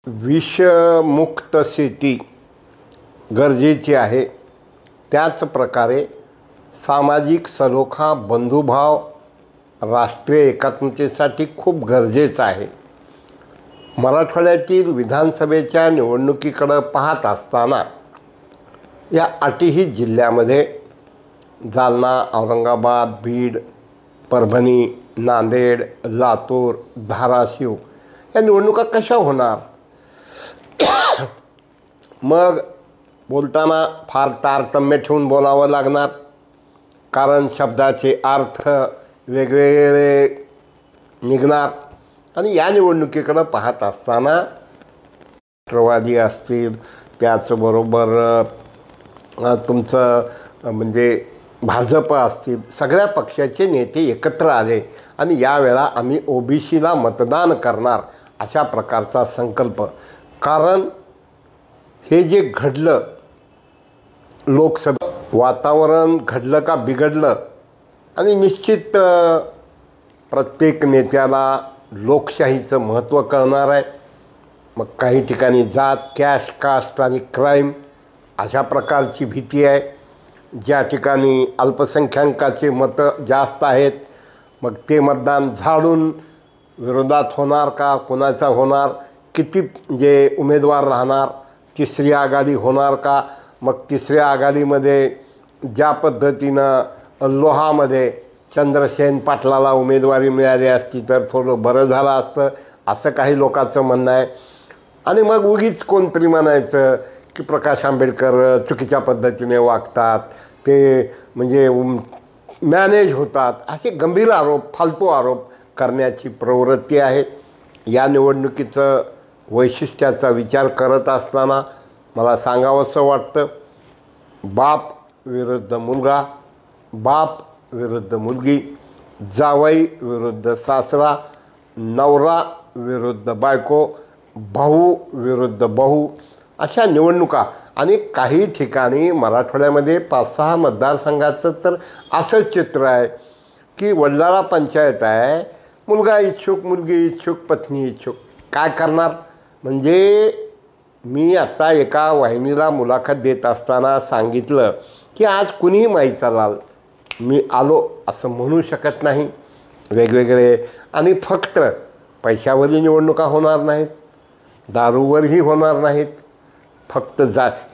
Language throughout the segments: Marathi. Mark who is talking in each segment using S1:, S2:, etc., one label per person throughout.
S1: विषमुक्त शेती गरजेची आहे, त्याच प्रकारे सामाजिक सलोखा बंधुभाव राष्ट्रीय एकात्मतेसाठी खूप गरजेचं आहे. मराठवाड्यातील विधानसभेच्या निवडणुकीकडे पाहत असताना या आठही जिल्ह्यामध्ये जालना, औरंगाबाद, बीड, परभणी, नांदेड, लातूर, धाराशिव या निवडणुका कशा होणार. मग बोलताना फार तारतम्य ठेवून बोलावं लागणार, कारण शब्दाचे अर्थ वेगवेगळे निघणार. आणि या निवडणुकीकडे पाहत असताना राष्ट्रवादी असतील, त्याचबरोबर तुमचं म्हणजे भाजप असतील, सगळ्या पक्षाचे नेते एकत्र आले आणि यावेळा आम्ही ओबीसीला मतदान करणार अशा प्रकारचा संकल्प. कारण हे जे घडलं, लोकसभा वातावरण घडलं का बिघडलं, आणि निश्चित प्रत्येक नेत्याला लोकशाहीचं महत्त्व कळणार आहे. मग काही ठिकाणी जात, कॅश, कास्ट आणि क्राईम अशा प्रकारची भीती आहे. ज्या ठिकाणी अल्पसंख्याकाचे मतं जास्त आहेत, मग ते मतदान झाडून विरोधात होणार का, कोणाचा होणार, किती जे उमेदवार राहणार, तिसरी आघाडी होणार का. मग तिसऱ्या आघाडीमध्ये ज्या पद्धतीनं लोहामध्ये चंद्रसेन पाटलाला उमेदवारी मिळाली असती तर थोडं बरं झालं असतं, असं काही लोकांचं म्हणणं आहे. आणि मग उगीच कोणतरी म्हणायचं की प्रकाश आंबेडकर चुकीच्या पद्धतीने वागतात, ते म्हणजे मॅनेज होतात, असे गंभीर आरोप, फालतू आरोप करण्याची प्रवृत्ती आहे. या निवडणुकीचं वैशिष्ट्याचा विचार करत असताना मला सांगावंसं वाटतं, बाप विरुद्ध मुलगा, बाप विरुद्ध मुलगी, जावई विरुद्ध सासरा, नवरा विरुद्ध बायको, भाऊ विरुद्ध बहू अशा निवडणुका. आणि काही ठिकाणी मराठवाड्यामध्ये 5-6 मतदारसंघाचं तर असं चित्र आहे की वडिलाला पंचायत आहे, मुलगा इच्छुक, मुलगी इच्छुक, पत्नी इच्छुक. काय करणार. म्हणजे मी आत्ता एका वाहिनीला मुलाखत देत असताना सांगितलं की आज कुणीही माईचा लाल, मी आलो असं म्हणू शकत नाही. वेगवेगळे आणि फक्त पैशावरही निवडणुका होणार नाहीत, दारूवरही होणार नाहीत, फक्त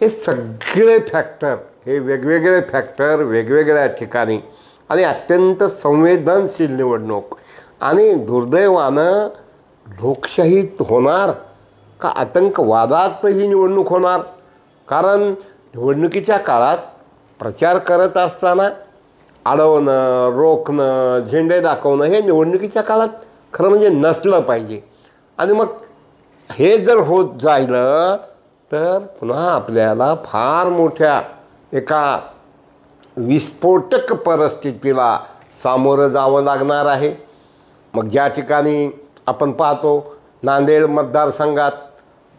S1: हे सगळे फॅक्टर, हे वेगवेगळे फॅक्टर वेगवेगळ्या ठिकाणी आणि अत्यंत संवेदनशील निवडणूक. आणि दुर्दैवानं लोकशाहीत होणार का आतंकवादात ही निवडणूक होणार. कारण निवडणुकीच्या काळात प्रचार करत असताना अडवणं, रोखणं, झेंडे दाखवणं हे निवडणुकीच्या काळात खरं म्हणजे नसलं पाहिजे. आणि मग हे जर होत जाईल तर पुन्हा आपल्याला फार मोठ्या एका विस्फोटक परिस्थितीला सामोरं जावं लागणार आहे. मग ज्या ठिकाणी आपण पाहतो, नांदेड मतदारसंघात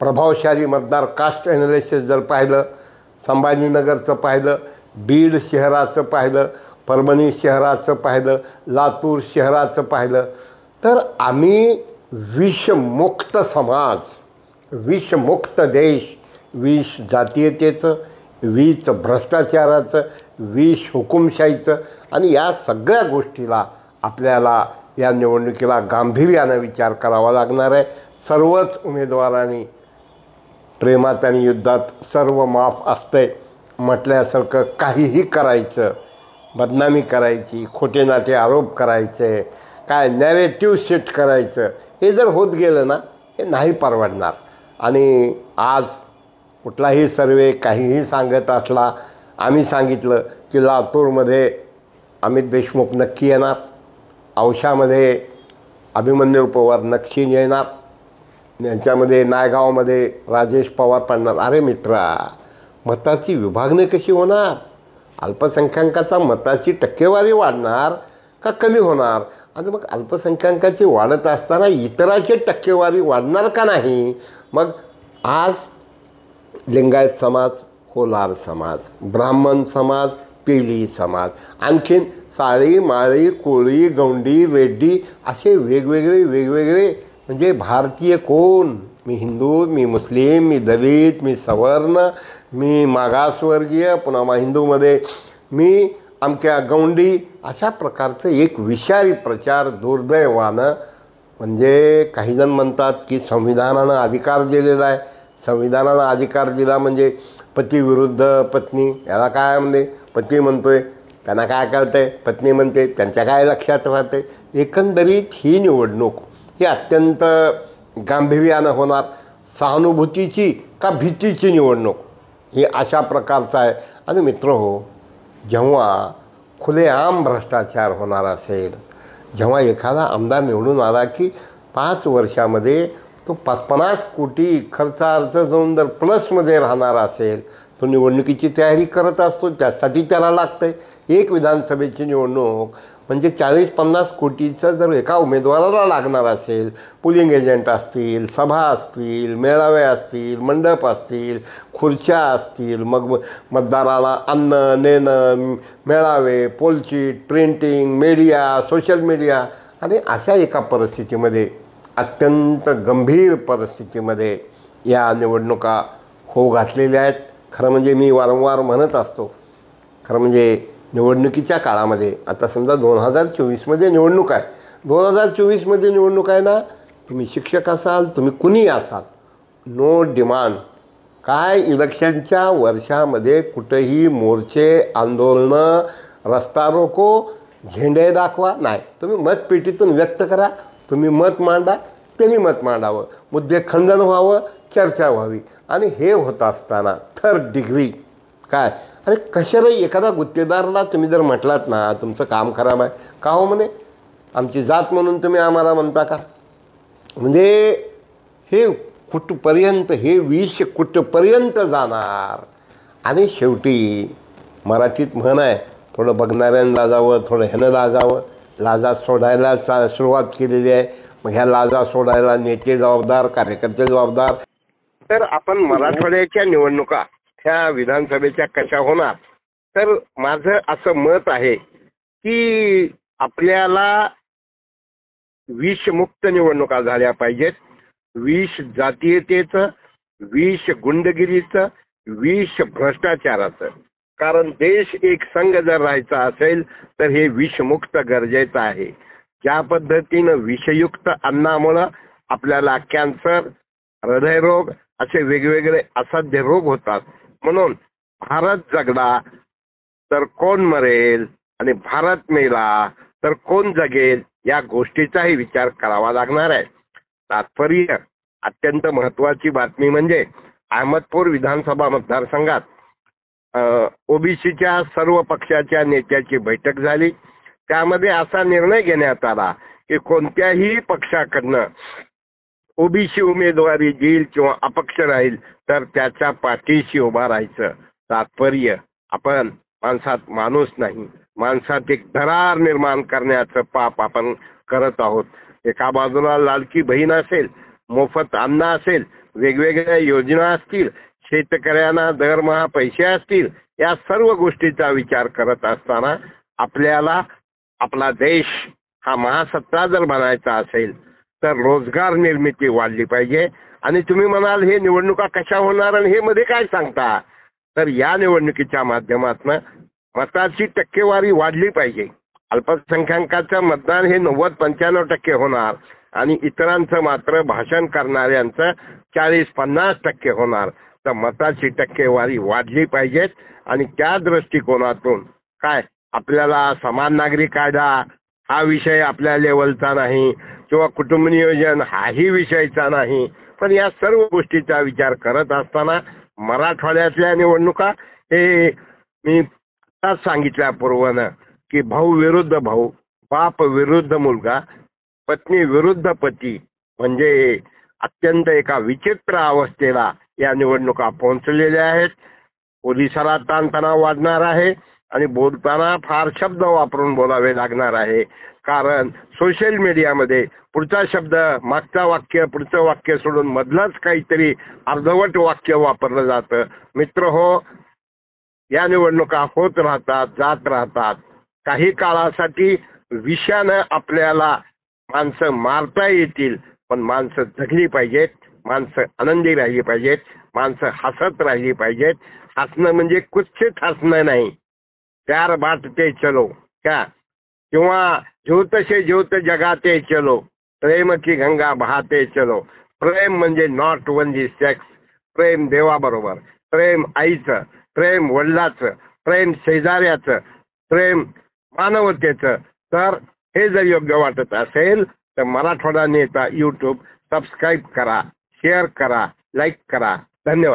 S1: प्रभावशाली मतदार, कास्ट ॲनालिसिस जर पाहिलं, संभाजीनगरचं पाहिलं, बीड शहराचं पाहिलं, परभणी शहराचं पाहिलं, लातूर शहराचं पाहिलं, तर आम्ही विषमुक्त समाज, विषमुक्त देश, विष जातीयतेचं, विष भ्रष्टाचाराचं, विष हुकुमशाहीचं. आणि या सगळ्या गोष्टीला आपल्याला या निवडणुकीला गांभीर्यानं विचार करावा लागणार आहे. सर्वच उमेदवारांनी प्रेमात आणि युद्धात सर्व माफ असतंय म्हटल्यासारखं काहीही करायचं, बदनामी करायची, खोटे नाटे आरोप करायचे, काय नॅरेटिव्ह सेट करायचं, हे जर होत गेलं ना, हे नाही परवडणार. आणि आज कुठलाही सर्वे काहीही सांगत असला, आम्ही सांगितलं की लातूरमध्ये अमित देशमुख नक्की येणार, औशामध्ये अभिमन्यू पवार नक्की येणार, यांच्यामध्ये नायगावमध्ये राजेश पवार पडणार. अरे मित्रा, मताची विभागणी कशी होणार. अल्पसंख्याकाचा मताची टक्केवारी वाढणार का कमी होणार. आणि मग अल्पसंख्याकाची वाढत असताना इतराची टक्केवारी वाढणार का नाही. मग आज लिंगायत समाज, होलार समाज, ब्राह्मण समाज, पेली समाज, आणखीन साळी, माळी, कोळी, गौंडी, रेड्डी असे वेगवेगळे म्हणजे भारतीय कोण? मी हिंदू, मी मुस्लिम, मी दलित, मी सवर्ण, मी मागासवर्गीय, पुन्हा हिंदूमध्ये मी अमक्या गौंडी, अशा प्रकारचं एक विषारी प्रचार दुर्दैवानं. म्हणजे काहीजण म्हणतात की संविधानानं अधिकार दिलेला आहे. संविधानानं अधिकार दिला म्हणजे पती विरुद्ध पत्नी, याला काय म्हणजे पती म्हणतोय, त्यांना काय कळतंय, पत्नी म्हणते, त्यांच्या काय लक्षात राहते. एकंदरीत ही निवडणूक ही अत्यंत गांभीर्यानं होणार. सहानुभूतीची का भीतीची निवडणूक ही अशा प्रकारचं आहे. आणि मित्र हो, जेव्हा खुलेआम भ्रष्टाचार होणार असेल, जेव्हा एखादा आमदार निवडून आला की 5 वर्षामध्ये तो 50 कोटी खर्चार्थ जाऊन जर प्लसमध्ये राहणार असेल, तो निवडणुकीची तयारी करत असतो. त्यासाठी त्याला लागतं आहे. एक विधानसभेची निवडणूक म्हणजे 40-50 कोटीचं जर एका उमेदवाराला लागणार असेल, पोलिंग एजंट असतील, सभा असतील, मेळावे असतील, मंडप असतील, खुर्च्या असतील, मग मतदाराला अन्न नेणं, मेळावे, पोलचीट, प्रिंटिंग, मीडिया, सोशल मीडिया, आणि अशा एका परिस्थितीमध्ये, अत्यंत गंभीर परिस्थितीमध्ये या निवडणुका होऊ घातलेल्या आहेत. खरं म्हणजे मी वारंवार म्हणत असतो, खरं म्हणजे निवडणुकीच्या काळामध्ये, आता समजा 2024मध्ये निवडणूक आहे, 2024मध्ये निवडणूक आहे ना, तुम्ही शिक्षक असाल, तुम्ही कुणी असाल, नो डिमांड. काय इलेक्शनच्या वर्षामध्ये कुठंही मोर्चे, आंदोलनं, रस्ता रोको, झेंडे दाखवा नाही. तुम्ही मतपेटीतून व्यक्त करा, तुम्ही मत मांडा, त्यांनी मत मांडावं, मुद्दे खंडन व्हावं, चर्चा व्हावी. आणि हे होत असताना थर्ड डिग्री काय, अरे कशाला एखादा गुत्तेदारला तुम्ही जर म्हटलात ना तुमचं काम खराब आहे, का हो म्हणे, आमची जात म्हणून तुम्ही आम्हाला म्हणता का? म्हणजे हे कुठपर्यंत, हे विष कुठपर्यंत जाणार? आणि शेवटी मराठीत म्हण आहे, थोडं बघणाऱ्यांना लाजावं, थोडं ह्यानं लाजावं. लाजा सोडायला सुरुवात केलेली आहे. मग ह्या लाजा सोडायला नेते जबाबदार, कार्यकर्ते जबाबदार. तर आपण मराठवाड्याच्या निवडणुका ह्या विधानसभेच्या कशा होणार, तर माझं असं मत आहे की आपल्याला विषमुक्त निवडणुका झाल्या पाहिजेत. विष जातीयतेचं, विष गुंडगिरीचं, विष भ्रष्टाचाराचं. कारण देश एक संघ जर राहायचा असेल तर हे विषमुक्त गरजेचं आहे. ज्या पद्धतीनं विषयुक्त अन्नामुळं आपल्याला कॅन्सर, हृदयरोग असे वेगवेगळे असाध्य रोग होतात. म्हणून भारत जगला तर कोण मरेल आणि भारत मेला तर कोण जगेल, या गोष्टीचाही विचार करावा लागणार आहे. तात्पर्य अत्यंत महत्त्वाची बातमी म्हणजे अहमदपूर विधानसभा मतदारसंघात ओबीसीच्या सर्व पक्षाच्या नेत्याची बैठक झाली. त्यामध्ये असा निर्णय घेण्यात आला की कोणत्याही पक्षाकडनं ओबीसी उमेदवारी देईल किंवा अपक्ष राहील तर त्याच्या पाठीशी उभा राहायचं. तात्पर्य आपण माणसात माणूस नाही, माणसात एक दरार निर्माण करण्याचं पाप आपण करत आहोत. एका बाजूला लाडकी बहीण असेल, मोफत अन्न असेल, वेगवेगळ्या योजना असतील, शेतकऱ्यांना दरमहा पैसे असतील, या सर्व गोष्टीचा विचार करत असताना आपल्याला आपला देश हा महासत्ता जर बनायचा असेल तर रोजगार निर्मिती वाढली पाहिजे. आणि तुम्ही म्हणाल हे निवडणुका कशा होणार आणि हे मध्ये काय सांगता, तर या निवडणुकीच्या माध्यमातून मताची टक्केवारी वाढली पाहिजे. अल्पसंख्याकांचं मतदान हे 90-95% होणार आणि इतरांचं मात्र भाषण करणाऱ्यांचं 40-50% होणार. तर मताची टक्केवारी वाढली पाहिजे. आणि त्या दृष्टिकोनातून काय आपल्याला समान नागरिक कायदा हा विषय आपल्या लेवलचा नाही किंवा कुटुंब नियोजन हाही विषयचा नाही, पण या सर्व गोष्टीचा विचार करत असताना मराठवाड्यातल्या निवडणुका हे मी सांगितल्यापूर्वानं की भाऊ विरुद्ध भाऊ, बाप विरुद्ध मुलगा, पत्नी विरुद्ध पती, म्हणजे अत्यंत एका विचित्र अवस्थेला या निवडणुका पोहोचलेल्या आहेत. पोलिसाला ताणतणाव वाढणार आहे आणि बोलताना फार शब्द वापरून बोलावे लागणार आहे. कारण सोशल मीडियामध्ये पुढचा शब्द, मागचा वाक्य, पुढचं वाक्य सोडून मधलंच काहीतरी अर्धवट वाक्य वापरलं जातं. मित्र हो, या निवडणुका होत राहतात, जात राहतात. काही काळासाठी विषानं आपल्याला माणसं मारता येतील, पण माणसं जगली पाहिजेत, माणसं आनंदी राहिली पाहिजेत, माणसं हसत राहिली पाहिजेत. हसणं म्हणजे कुत्सित हसणं नाही. प्यार बांटते चलो क्या, किंवा ज्योत से ज्योत जगाते चलो, प्रेम की गंगा बहाते चलो. प्रेम म्हणजे नॉट ओनली सेक्स. प्रेम देवाबरोबर, प्रेम आईचं, प्रेम वडिलाचं, प्रेम शेजाऱ्याचं, प्रेम मानवतेचं. तर हे जर योग्य वाटत असेल तर मराठवाडा नेता यूट्यूब सबस्क्राईब करा, शेअर करा, लाईक करा. धन्यवाद.